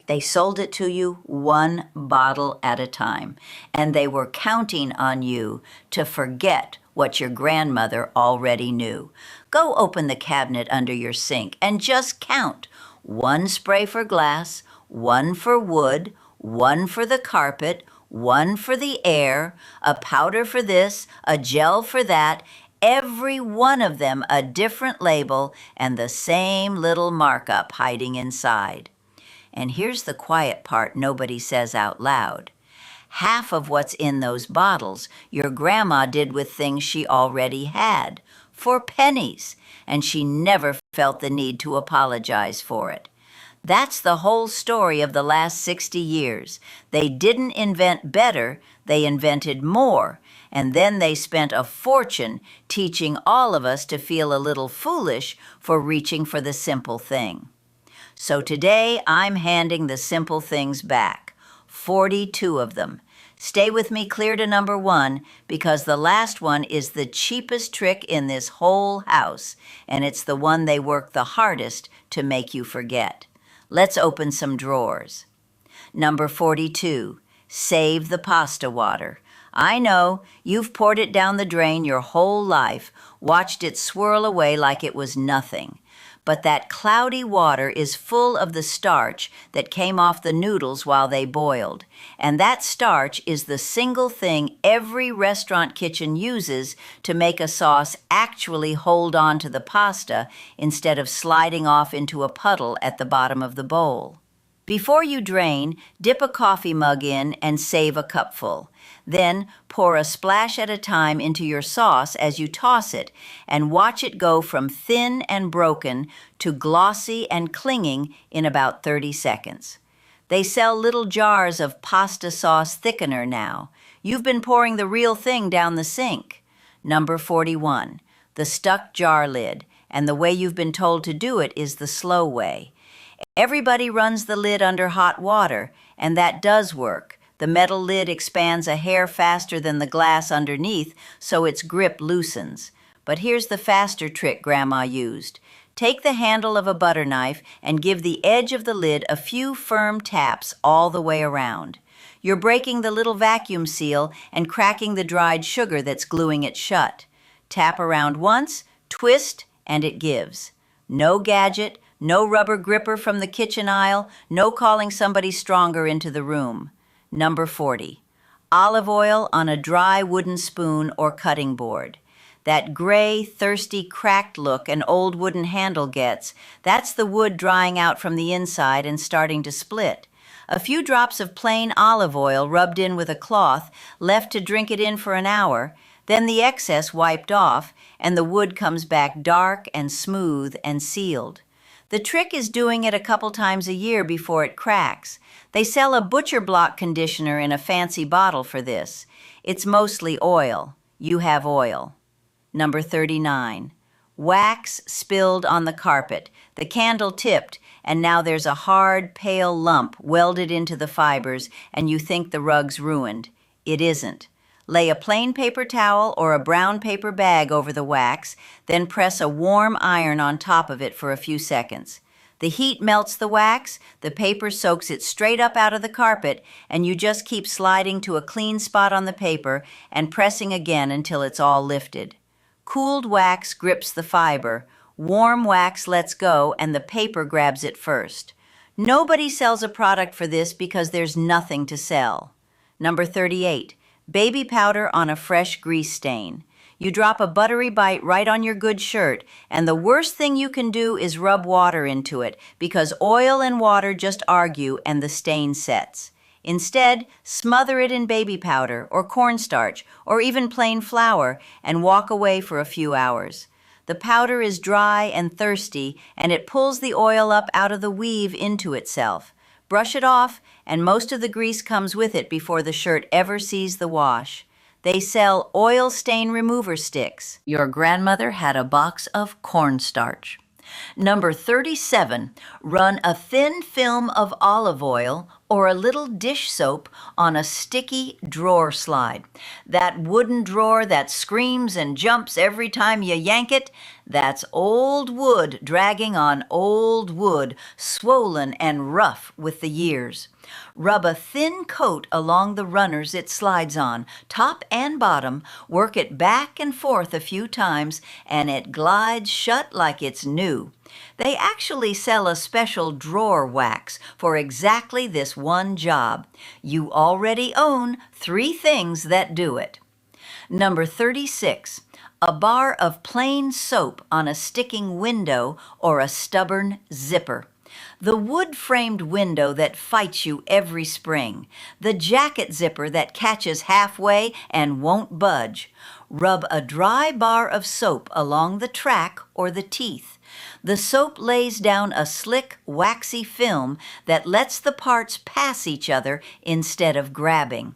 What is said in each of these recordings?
They sold it to you one bottle at a time, and they were counting on you to forget what your grandmother already knew. Go open the cabinet under your sink and just count. 1 spray for glass, 1 for wood, 1 for the carpet, 1 for the air, a powder for this, a gel for that, every one of them a different label and the same little markup hiding inside. And here's the quiet part nobody says out loud. Half of what's in those bottles your grandma did with things she already had, for pennies, and she never felt the need to apologize for it. That's the whole story of the last 60 years. They didn't invent better, they invented more, and then they spent a fortune teaching all of us to feel a little foolish for reaching for the simple thing. So today I'm handing the simple things back, 42 of them. Stay with me clear to number 1 because the last one is the cheapest trick in this whole house, and it's the one they work the hardest to make you forget. Let's open some drawers. Number 42, save the pasta water. I know, you've poured it down the drain your whole life, watched it swirl away like it was nothing. But that cloudy water is full of the starch that came off the noodles while they boiled. And that starch is the single thing every restaurant kitchen uses to make a sauce actually hold on to the pasta instead of sliding off into a puddle at the bottom of the bowl. Before you drain, dip a coffee mug in and save a cupful. Then pour a splash at a time into your sauce as you toss it and watch it go from thin and broken to glossy and clinging in about 30 seconds. They sell little jars of pasta sauce thickener now. You've been pouring the real thing down the sink. Number 41, the stuck jar lid, and the way you've been told to do it is the slow way. Everybody runs the lid under hot water, and that does work. The metal lid expands a hair faster than the glass underneath, so its grip loosens. But here's the faster trick Grandma used. Take the handle of a butter knife and give the edge of the lid a few firm taps all the way around. You're breaking the little vacuum seal and cracking the dried sugar that's gluing it shut. Tap around once, twist, and it gives. No gadget, no rubber gripper from the kitchen aisle, no calling somebody stronger into the room. Number 40, olive oil on a dry wooden spoon or cutting board. That gray, thirsty, cracked look an old wooden handle gets, that's the wood drying out from the inside and starting to split. A few drops of plain olive oil rubbed in with a cloth, left to drink it in for an hour, then the excess wiped off, and the wood comes back dark and smooth and sealed. The trick is doing it a couple times a year before it cracks. They sell a butcher block conditioner in a fancy bottle for this. It's mostly oil. You have oil. Number 39. Wax spilled on the carpet. The candle tipped, and now there's a hard, pale lump welded into the fibers, and you think the rug's ruined. It isn't. Lay a plain paper towel or a brown paper bag over the wax, then press a warm iron on top of it for a few seconds. The heat melts the wax, the paper soaks it straight up out of the carpet, and you just keep sliding to a clean spot on the paper and pressing again until it's all lifted. Cooled wax grips the fiber, warm wax lets go, and the paper grabs it first. Nobody sells a product for this because there's nothing to sell. Number 38. Baby powder on a fresh grease stain. You drop a buttery bite right on your good shirt, and the worst thing you can do is rub water into it because oil and water just argue and the stain sets. Instead, smother it in baby powder or cornstarch or even plain flour and walk away for a few hours. The powder is dry and thirsty, and it pulls the oil up out of the weave into itself. Brush it off, and most of the grease comes with it before the shirt ever sees the wash. They sell oil stain remover sticks. Your grandmother had a box of cornstarch. Number 37, run a thin film of olive oil or a little dish soap on a sticky drawer slide. That wooden drawer that screams and jumps every time you yank it, that's old wood dragging on old wood, swollen and rough with the years. Rub a thin coat along the runners it slides on, top and bottom, work it back and forth a few times, and it glides shut like it's new. They actually sell a special drawer wax for exactly this one job. You already own 3 things that do it. Number 36. A bar of plain soap on a sticking window or a stubborn zipper. The wood-framed window that fights you every spring. The jacket zipper that catches halfway and won't budge. Rub a dry bar of soap along the track or the teeth. The soap lays down a slick, waxy film that lets the parts pass each other instead of grabbing.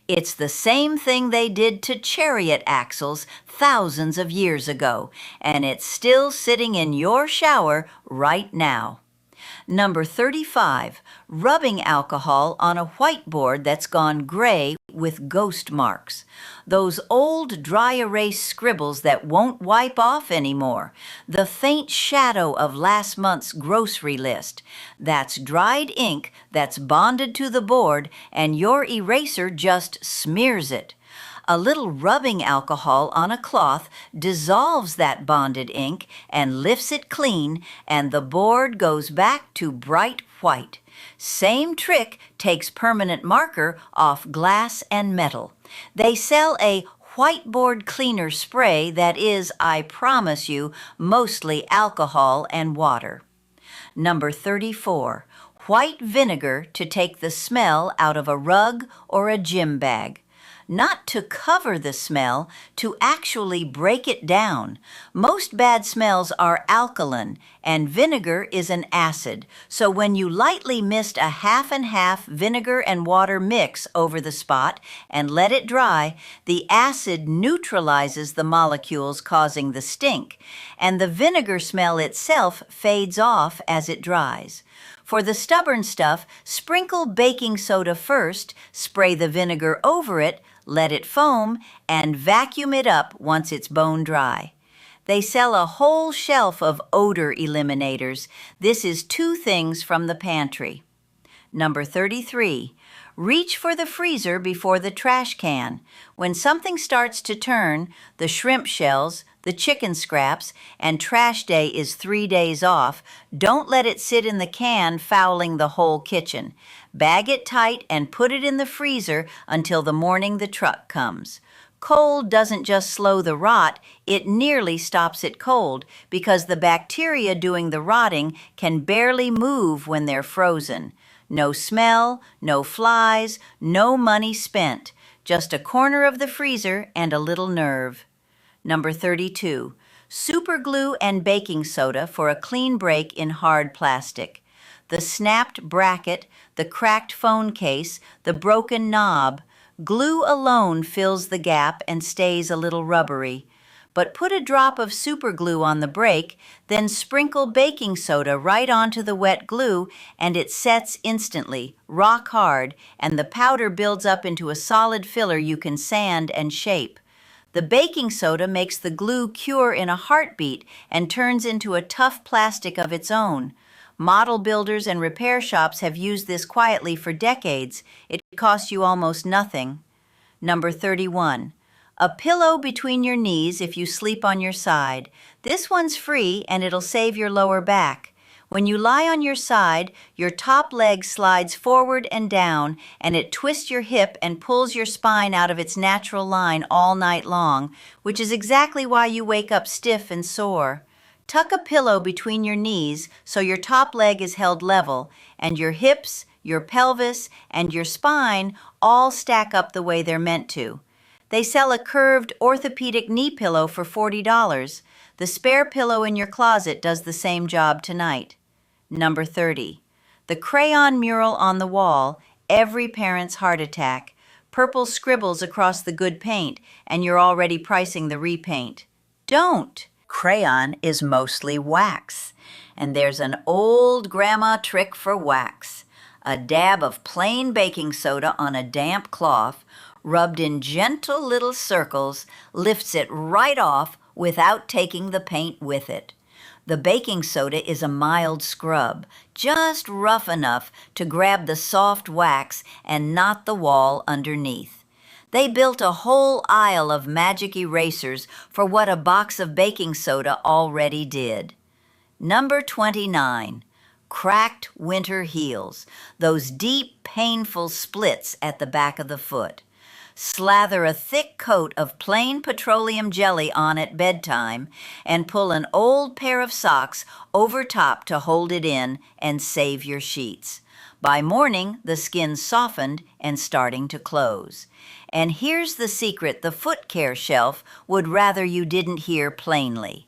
It's the same thing they did to chariot axles thousands of years ago, and it's still sitting in your shower right now. Number 35, rubbing alcohol on a whiteboard that's gone gray with ghost marks. Those old dry erase scribbles that won't wipe off anymore. The faint shadow of last month's grocery list. That's dried ink that's bonded to the board, and your eraser just smears it. A little rubbing alcohol on a cloth dissolves that bonded ink and lifts it clean, and the board goes back to bright white. Same trick takes permanent marker off glass and metal. They sell a whiteboard cleaner spray that is, I promise you, mostly alcohol and water. Number 34, white vinegar to take the smell out of a rug or a gym bag. Not to cover the smell, to actually break it down. Most bad smells are alkaline, and vinegar is an acid. So when you lightly mist a half and half vinegar and water mix over the spot and let it dry, the acid neutralizes the molecules causing the stink, and the vinegar smell itself fades off as it dries. For the stubborn stuff, sprinkle baking soda first, spray the vinegar over it, let it foam, and vacuum it up once it's bone dry. They sell a whole shelf of odor eliminators. This is 2 things from the pantry. Number 33. Reach for the freezer before the trash can. When something starts to turn, the shrimp shells, the chicken scraps, and trash day is 3 days off, don't let it sit in the can fouling the whole kitchen. Bag it tight and put it in the freezer until the morning the truck comes. Cold doesn't just slow the rot, it nearly stops it cold because the bacteria doing the rotting can barely move when they're frozen. No smell, no flies, no money spent. Just a corner of the freezer and a little nerve. Number 32. Super glue and baking soda for a clean break in hard plastic. The snapped bracket, the cracked phone case, the broken knob. Glue alone fills the gap and stays a little rubbery. But put a drop of super glue on the break, then sprinkle baking soda right onto the wet glue, and it sets instantly, rock hard, and the powder builds up into a solid filler you can sand and shape. The baking soda makes the glue cure in a heartbeat and turns into a tough plastic of its own. Model builders and repair shops have used this quietly for decades. It costs you almost nothing. Number 31. A pillow between your knees if you sleep on your side. This one's free and it'll save your lower back. When you lie on your side, your top leg slides forward and down, and it twists your hip and pulls your spine out of its natural line all night long, which is exactly why you wake up stiff and sore. Tuck a pillow between your knees so your top leg is held level, and your hips, your pelvis, and your spine all stack up the way they're meant to. They sell a curved orthopedic knee pillow for $40. The spare pillow in your closet does the same job tonight. Number 30. The crayon mural on the wall, every parent's heart attack. Purple scribbles across the good paint, and you're already pricing the repaint. Don't! Crayon is mostly wax, and there's an old grandma trick for wax. A dab of plain baking soda on a damp cloth, rubbed in gentle little circles, lifts it right off without taking the paint with it. The baking soda is a mild scrub, just rough enough to grab the soft wax and not the wall underneath. They built a whole aisle of magic erasers for what a box of baking soda already did. Number 29. Cracked winter heels, those deep, painful splits at the back of the foot. Slather a thick coat of plain petroleum jelly on at bedtime and pull an old pair of socks over top to hold it in and save your sheets. By morning, the skin's softened and starting to close. And here's the secret the foot care shelf would rather you didn't hear plainly.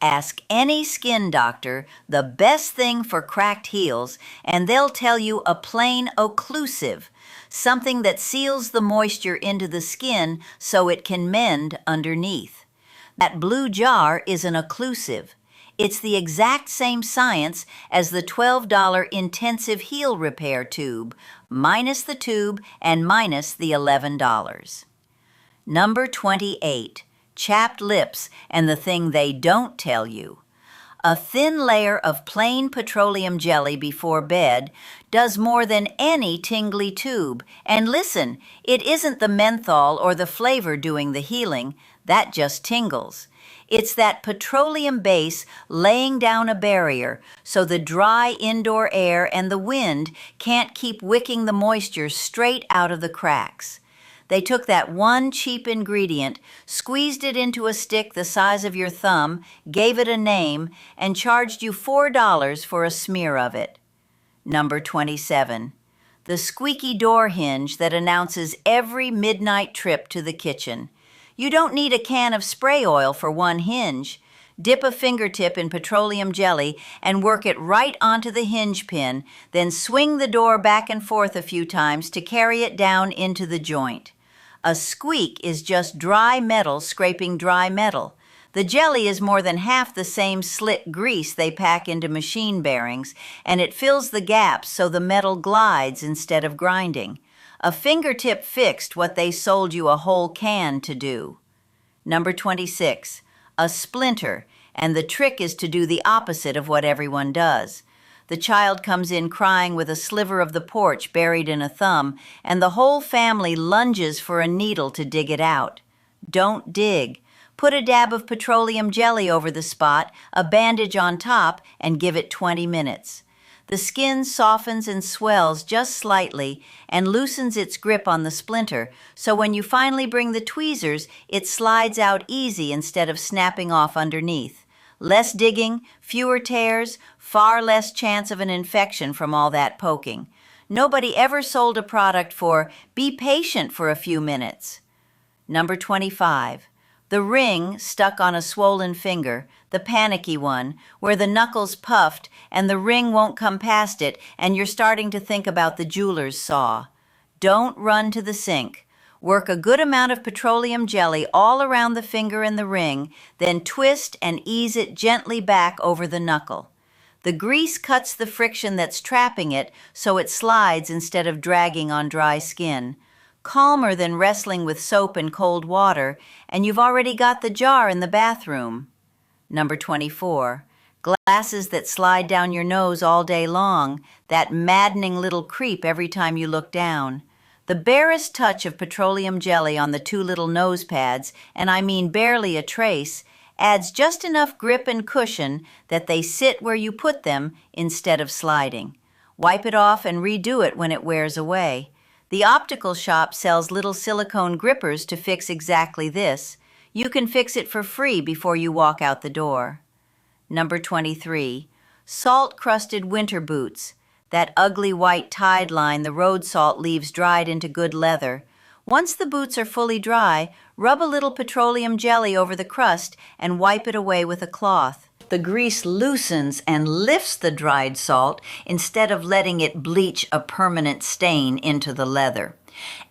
Ask any skin doctor the best thing for cracked heels, and they'll tell you a plain occlusive, something that seals the moisture into the skin so it can mend underneath. That blue jar is an occlusive. It's the exact same science as the $12 intensive heel repair tube, minus the tube and minus the $11. Number 28. Chapped lips and the thing they don't tell you. A thin layer of plain petroleum jelly before bed does more than any tingly tube. And listen, it isn't the menthol or the flavor doing the healing, that just tingles. It's that petroleum base laying down a barrier so the dry indoor air and the wind can't keep wicking the moisture straight out of the cracks. They took that one cheap ingredient, squeezed it into a stick the size of your thumb, gave it a name, and charged you $4 for a smear of it. Number 27. The squeaky door hinge that announces every midnight trip to the kitchen. You don't need a can of spray oil for one hinge. Dip a fingertip in petroleum jelly and work it right onto the hinge pin, then swing the door back and forth a few times to carry it down into the joint. A squeak is just dry metal scraping dry metal. The jelly is more than half the same slick grease they pack into machine bearings, and it fills the gaps so the metal glides instead of grinding. A fingertip fixed what they sold you a whole can to do. Number 26. A splinter, and the trick is to do the opposite of what everyone does. The child comes in crying with a sliver of the porch buried in a thumb, and the whole family lunges for a needle to dig it out. Don't dig. Put a dab of petroleum jelly over the spot, a bandage on top, and give it 20 minutes. The skin softens and swells just slightly and loosens its grip on the splinter, so when you finally bring the tweezers, it slides out easy instead of snapping off underneath. Less digging, fewer tears, far less chance of an infection from all that poking. Nobody ever sold a product for, be patient for a few minutes. Number 25. The ring stuck on a swollen finger, the panicky one, where the knuckles puffed and the ring won't come past it and you're starting to think about the jeweler's saw. Don't run to the sink. Work a good amount of petroleum jelly all around the finger and the ring, then twist and ease it gently back over the knuckle. The grease cuts the friction that's trapping it so it slides instead of dragging on dry skin. Calmer than wrestling with soap and cold water, and you've already got the jar in the bathroom. Number 24. Glasses that slide down your nose all day long, that maddening little creep every time you look down. The barest touch of petroleum jelly on the two little nose pads, and I mean barely a trace, adds just enough grip and cushion that they sit where you put them instead of sliding. Wipe it off and redo it when it wears away. The optical shop sells little silicone grippers to fix exactly this. You can fix it for free before you walk out the door. Number 23. Salt-crusted winter boots. That ugly white tide line the road salt leaves dried into good leather. Once the boots are fully dry, rub a little petroleum jelly over the crust and wipe it away with a cloth. The grease loosens and lifts the dried salt instead of letting it bleach a permanent stain into the leather.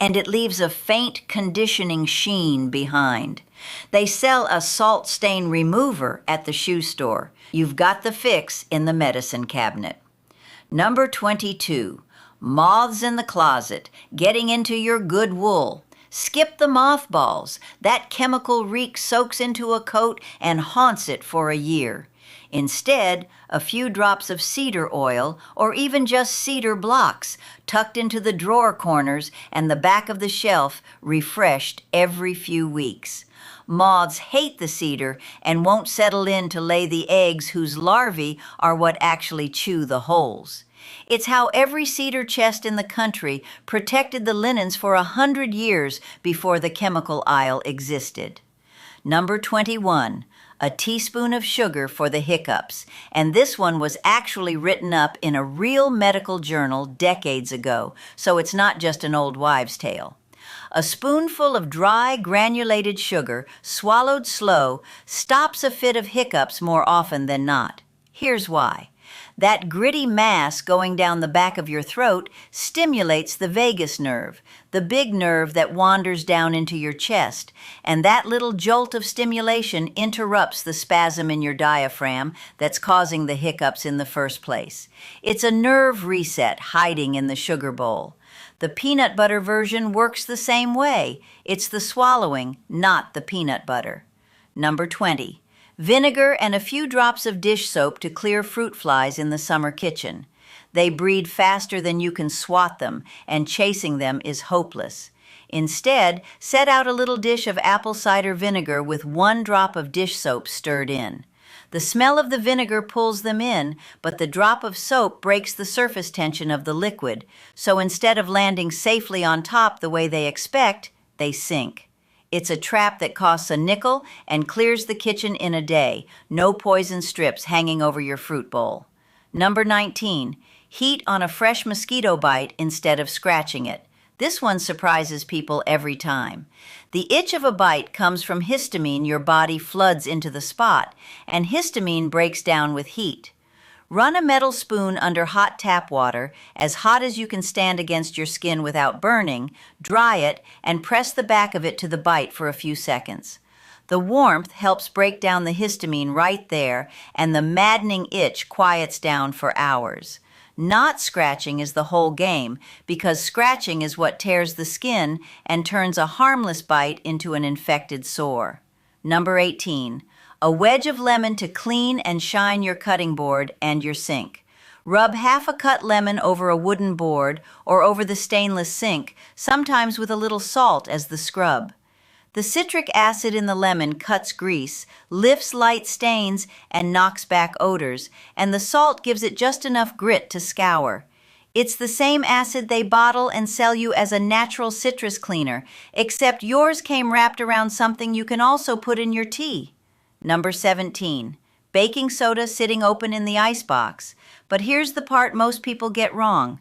And it leaves a faint conditioning sheen behind. They sell a salt stain remover at the shoe store. You've got the fix in the medicine cabinet. Number 22. Moths in the closet, getting into your good wool. Skip the mothballs. That chemical reek soaks into a coat and haunts it for a year. Instead, a few drops of cedar oil, or even just cedar blocks, tucked into the drawer corners and the back of the shelf, refreshed every few weeks. Moths hate the cedar and won't settle in to lay the eggs whose larvae are what actually chew the holes. It's how every cedar chest in the country protected the linens for 100 years before the chemical aisle existed. Number 21, a teaspoon of sugar for the hiccups. And this one was actually written up in a real medical journal decades ago, so it's not just an old wives' tale. A spoonful of dry, granulated sugar, swallowed slow, stops a fit of hiccups more often than not. Here's why. That gritty mass going down the back of your throat stimulates the vagus nerve, the big nerve that wanders down into your chest, and that little jolt of stimulation interrupts the spasm in your diaphragm that's causing the hiccups in the first place. It's a nerve reset hiding in the sugar bowl. The peanut butter version works the same way. It's the swallowing, not the peanut butter. Number 20. Vinegar and a few drops of dish soap to clear fruit flies in the summer kitchen. They breed faster than you can swat them, and chasing them is hopeless. Instead, set out a little dish of apple cider vinegar with 1 drop of dish soap stirred in. The smell of the vinegar pulls them in, but the drop of soap breaks the surface tension of the liquid, so instead of landing safely on top the way they expect, they sink. It's a trap that costs a nickel and clears the kitchen in a day. No poison strips hanging over your fruit bowl. Number 19, heat on a fresh mosquito bite instead of scratching it. This one surprises people every time. The itch of a bite comes from histamine your body floods into the spot, and histamine breaks down with heat. Run a metal spoon under hot tap water, as hot as you can stand against your skin without burning, dry it, and press the back of it to the bite for a few seconds. The warmth helps break down the histamine right there, and the maddening itch quiets down for hours. Not scratching is the whole game, because scratching is what tears the skin and turns a harmless bite into an infected sore. Number 18. A wedge of lemon to clean and shine your cutting board and your sink. Rub half a cut lemon over a wooden board or over the stainless sink, sometimes with a little salt as the scrub. The citric acid in the lemon cuts grease, lifts light stains, and knocks back odors, and the salt gives it just enough grit to scour. It's the same acid they bottle and sell you as a natural citrus cleaner, except yours came wrapped around something you can also put in your tea. Number 17, baking soda sitting open in the icebox. But here's the part most people get wrong.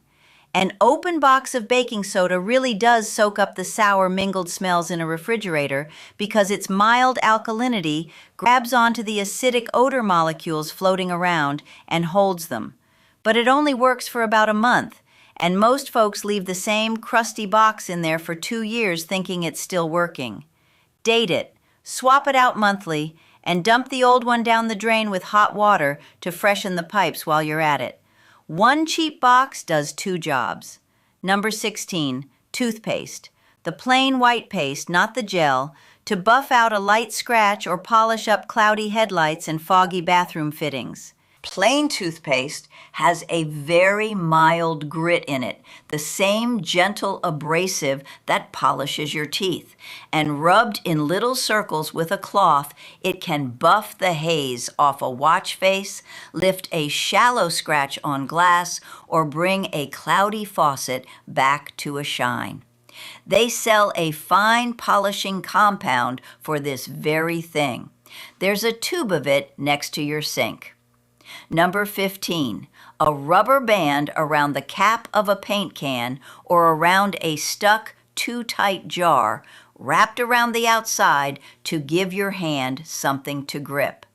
An open box of baking soda really does soak up the sour mingled smells in a refrigerator because its mild alkalinity grabs onto the acidic odor molecules floating around and holds them. But it only works for about a month, and most folks leave the same crusty box in there for 2 years thinking it's still working. Date it, swap it out monthly, and dump the old one down the drain with hot water to freshen the pipes while you're at it. 1 cheap box does 2 jobs. Number 16, toothpaste. The plain white paste, not the gel, to buff out a light scratch or polish up cloudy headlights and foggy bathroom fittings. Plain toothpaste has a very mild grit in it, the same gentle abrasive that polishes your teeth. And rubbed in little circles with a cloth, it can buff the haze off a watch face, lift a shallow scratch on glass, or bring a cloudy faucet back to a shine. They sell a fine polishing compound for this very thing. There's a tube of it next to your sink. Number 15, a rubber band around the cap of a paint can or around a stuck, too tight jar, wrapped around the outside to give your hand something to grip.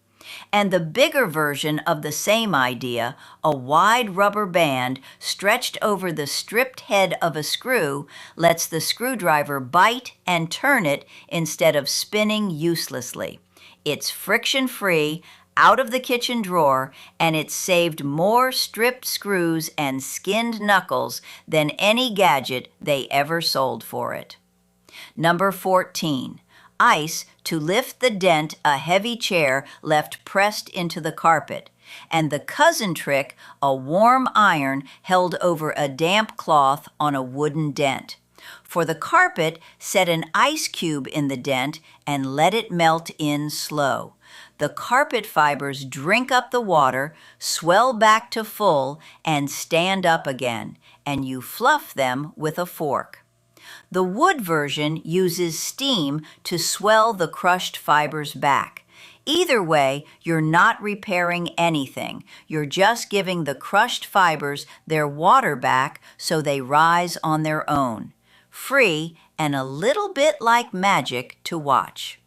And the bigger version of the same idea, a wide rubber band stretched over the stripped head of a screw, lets the screwdriver bite and turn it instead of spinning uselessly. It's friction-free, out of the kitchen drawer, and it saved more stripped screws and skinned knuckles than any gadget they ever sold for it. Number 14. Ice to lift the dent a heavy chair left pressed into the carpet. And the cousin trick, a warm iron held over a damp cloth on a wooden dent. For the carpet, set an ice cube in the dent and let it melt in slow. The carpet fibers drink up the water, swell back to full, and stand up again, and you fluff them with a fork. The wood version uses steam to swell the crushed fibers back. Either way, you're not repairing anything. You're just giving the crushed fibers their water back so they rise on their own. Free and a little bit like magic to watch.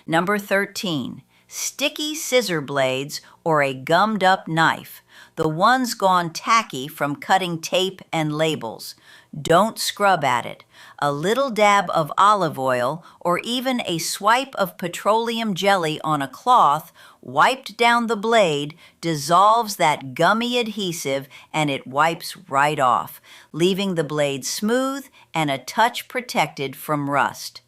Number 13. Sticky scissor blades or a gummed-up knife, the ones gone tacky from cutting tape and labels. Don't scrub at it. A little dab of olive oil or even a swipe of petroleum jelly on a cloth wiped down the blade dissolves that gummy adhesive and it wipes right off, leaving the blade smooth and a touch protected from rust.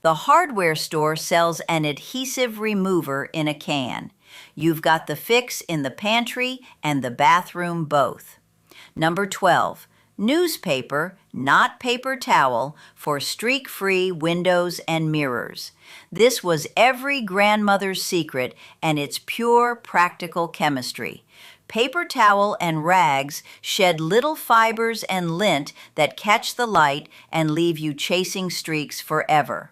The hardware store sells an adhesive remover in a can. You've got the fix in the pantry and the bathroom both. Number 12. Newspaper, not paper towel, for streak-free windows and mirrors. This was every grandmother's secret, and it's pure practical chemistry. Paper towel and rags shed little fibers and lint that catch the light and leave you chasing streaks forever.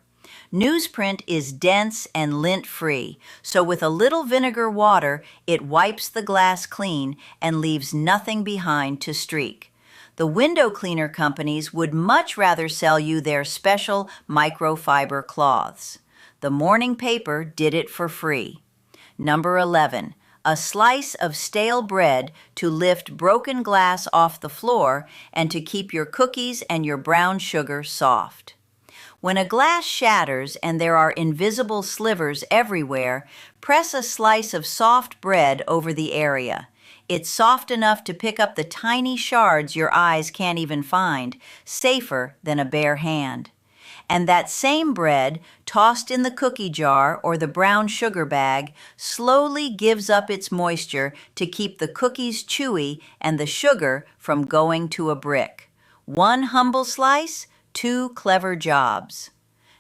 Newsprint is dense and lint-free, so with a little vinegar water, it wipes the glass clean and leaves nothing behind to streak. The window cleaner companies would much rather sell you their special microfiber cloths. The morning paper did it for free. Number 11. A slice of stale bread to lift broken glass off the floor and to keep your cookies and your brown sugar soft. When a glass shatters and there are invisible slivers everywhere, press a slice of soft bread over the area. It's soft enough to pick up the tiny shards your eyes can't even find, safer than a bare hand. And that same bread, tossed in the cookie jar or the brown sugar bag, slowly gives up its moisture to keep the cookies chewy and the sugar from going to a brick. One humble slice, two clever jobs.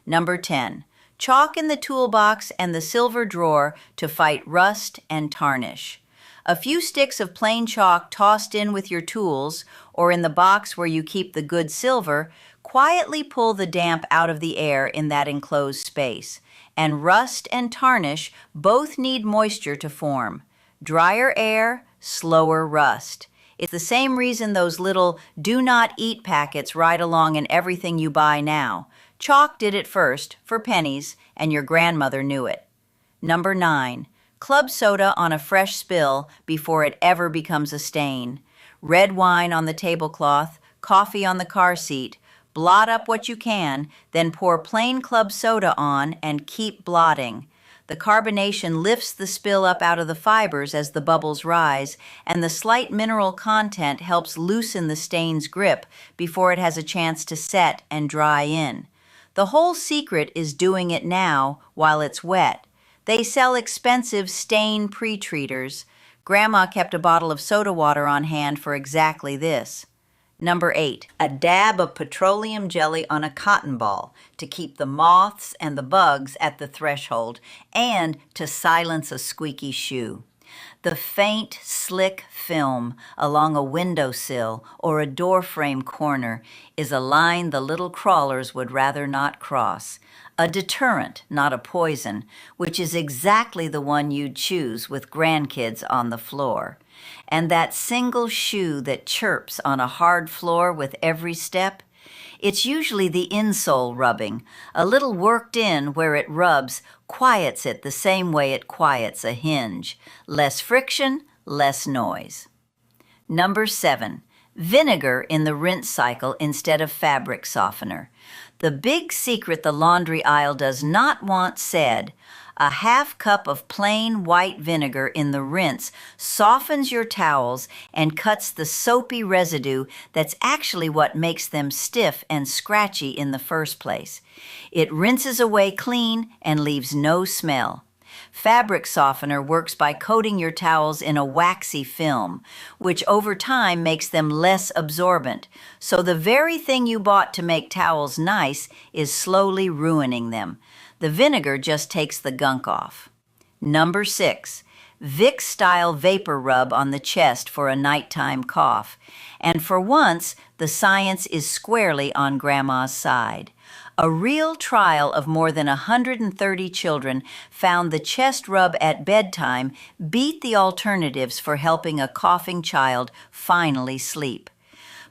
Number 10. Chalk in the toolbox and the silver drawer to fight rust and tarnish. A few sticks of plain chalk tossed in with your tools or in the box where you keep the good silver quietly pull the damp out of the air in that enclosed space. And rust and tarnish both need moisture to form. Drier air, slower rust. It's the same reason those little do not eat packets ride along in everything you buy now. Chalk did it first, for pennies, and your grandmother knew it. Number 9. Club soda on a fresh spill before it ever becomes a stain. Red wine on the tablecloth, coffee on the car seat. Blot up what you can, then pour plain club soda on and keep blotting. The carbonation lifts the spill up out of the fibers as the bubbles rise, and the slight mineral content helps loosen the stain's grip before it has a chance to set and dry in. The whole secret is doing it now while it's wet. They sell expensive stain pre-treaters. Grandma kept a bottle of soda water on hand for exactly this. Number 8. A dab of petroleum jelly on a cotton ball to keep the moths and the bugs at the threshold and to silence a squeaky shoe. The faint, slick film along a windowsill or a doorframe corner is a line the little crawlers would rather not cross. A deterrent, not a poison, which is exactly the one you'd choose with grandkids on the floor. And that single shoe that chirps on a hard floor with every step, it's usually the insole rubbing. A little worked in where it rubs quiets it the same way it quiets a hinge. Less friction, less noise. Number 7. Vinegar in the rinse cycle instead of fabric softener. The big secret the laundry aisle does not want said. A half cup of plain white vinegar in the rinse softens your towels and cuts the soapy residue that's actually what makes them stiff and scratchy in the first place. It rinses away clean and leaves no smell. Fabric softener works by coating your towels in a waxy film, which over time makes them less absorbent. So the very thing you bought to make towels nice is slowly ruining them. The vinegar just takes the gunk off. Number 6, Vicks-style vapor rub on the chest for a nighttime cough. And for once, the science is squarely on Grandma's side. A real trial of more than 130 children found the chest rub at bedtime beat the alternatives for helping a coughing child finally sleep.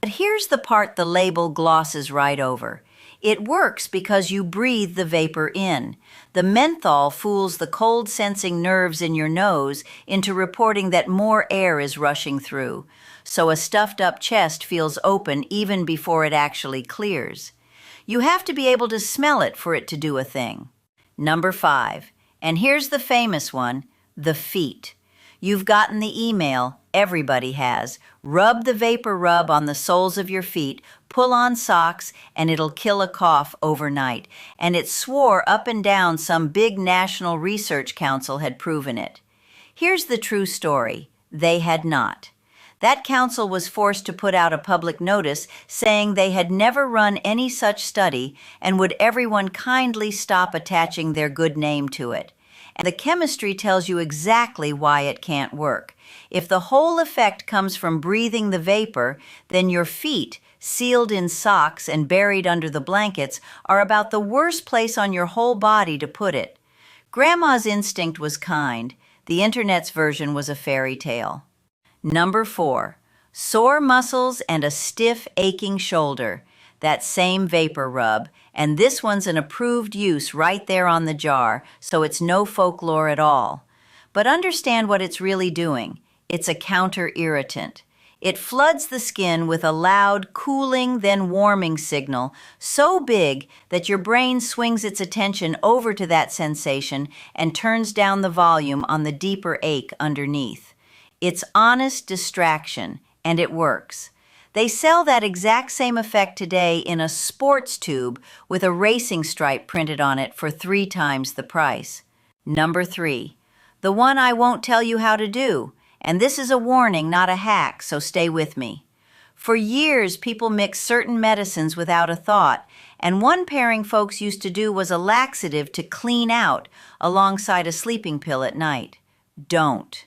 But here's the part the label glosses right over. It works because you breathe the vapor in. The menthol fools the cold-sensing nerves in your nose into reporting that more air is rushing through, so a stuffed-up chest feels open even before it actually clears. You have to be able to smell it for it to do a thing. Number 5, and here's the famous one, the feet. You've gotten the email, everybody has. Rub the vapor rub on the soles of your feet, pull on socks, and it'll kill a cough overnight. And it swore up and down some big national research council had proven it. Here's the true story. They had not. That council was forced to put out a public notice saying they had never run any such study and would everyone kindly stop attaching their good name to it. And the chemistry tells you exactly why it can't work. If the whole effect comes from breathing the vapor, then your feet, sealed in socks and buried under the blankets, are about the worst place on your whole body to put it. Grandma's instinct was kind. The internet's version was a fairy tale. Number 4, sore muscles and a stiff, aching shoulder. That same vapor rub, and this one's an approved use right there on the jar, so it's no folklore at all. But understand what it's really doing. It's a counter-irritant. It floods the skin with a loud, cooling, then warming signal so big that your brain swings its attention over to that sensation and turns down the volume on the deeper ache underneath. It's honest distraction, and it works. They sell that exact same effect today in a sports tube with a racing stripe printed on it for 3 times the price. Number 3, the one I won't tell you how to do, and this is a warning, not a hack, so stay with me. For years, people mixed certain medicines without a thought, and one pairing folks used to do was a laxative to clean out alongside a sleeping pill at night. Don't.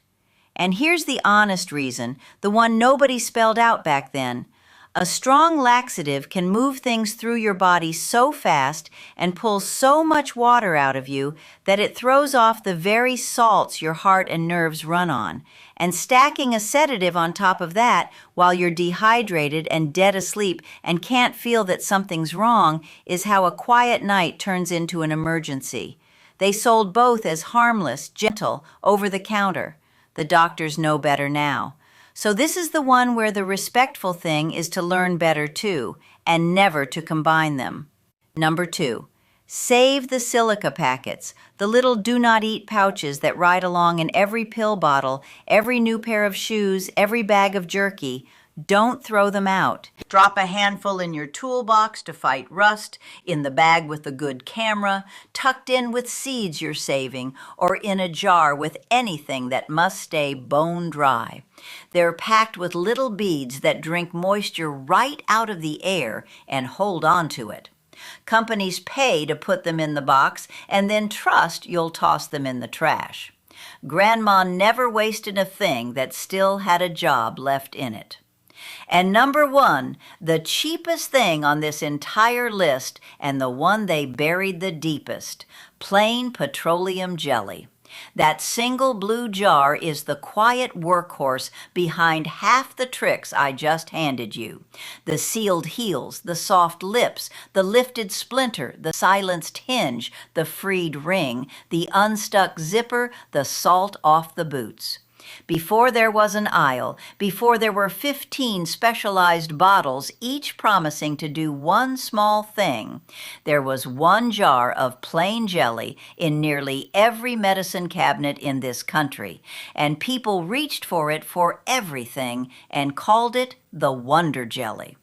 And here's the honest reason, the one nobody spelled out back then. A strong laxative can move things through your body so fast and pull so much water out of you that it throws off the very salts your heart and nerves run on. And stacking a sedative on top of that while you're dehydrated and dead asleep and can't feel that something's wrong is how a quiet night turns into an emergency. They sold both as harmless, gentle, over-the-counter. The doctors know better now. So this is the one where the respectful thing is to learn better too, and never to combine them. Number 2, save the silica packets, the little do-not-eat pouches that ride along in every pill bottle, every new pair of shoes, every bag of jerky. Don't throw them out. Drop a handful in your toolbox to fight rust, in the bag with the good camera, tucked in with seeds you're saving, or in a jar with anything that must stay bone dry. They're packed with little beads that drink moisture right out of the air and hold on to it. Companies pay to put them in the box and then trust you'll toss them in the trash. Grandma never wasted a thing that still had a job left in it. And number 1, the cheapest thing on this entire list and the one they buried the deepest, plain petroleum jelly. That single blue jar is the quiet workhorse behind half the tricks I just handed you. The sealed heels, the soft lips, the lifted splinter, the silenced hinge, the freed ring, the unstuck zipper, the salt off the boots. Before there was an aisle, before there were 15 specialized bottles, each promising to do one small thing, there was one jar of plain jelly in nearly every medicine cabinet in this country, and people reached for it for everything and called it the Wonder Jelly.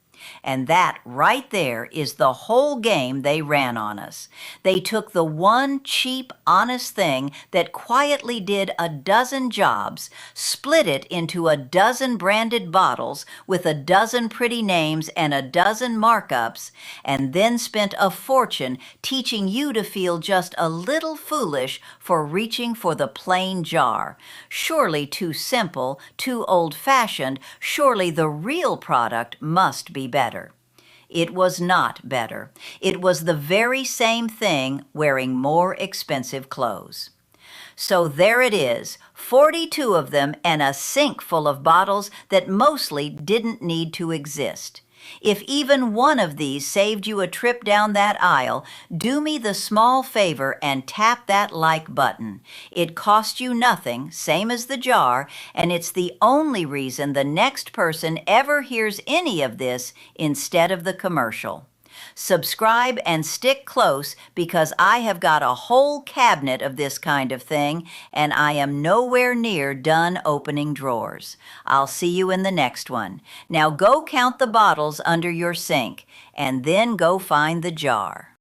And that right there is the whole game they ran on us. They took the one cheap, honest thing that quietly did a dozen jobs, split it into a dozen branded bottles with a dozen pretty names and a dozen markups, and then spent a fortune teaching you to feel just a little foolish for reaching for the plain jar. Surely too simple, too old-fashioned, surely the real product must be better. It was not better. It was the very same thing wearing more expensive clothes. So there it is, 42 of them and a sink full of bottles that mostly didn't need to exist. If even one of these saved you a trip down that aisle, do me the small favor and tap that like button. It cost you nothing, same as the jar, and it's the only reason the next person ever hears any of this instead of the commercial. Subscribe and stick close because I have got a whole cabinet of this kind of thing, and I am nowhere near done opening drawers. I'll see you in the next one. Now go count the bottles under your sink, and then go find the jar.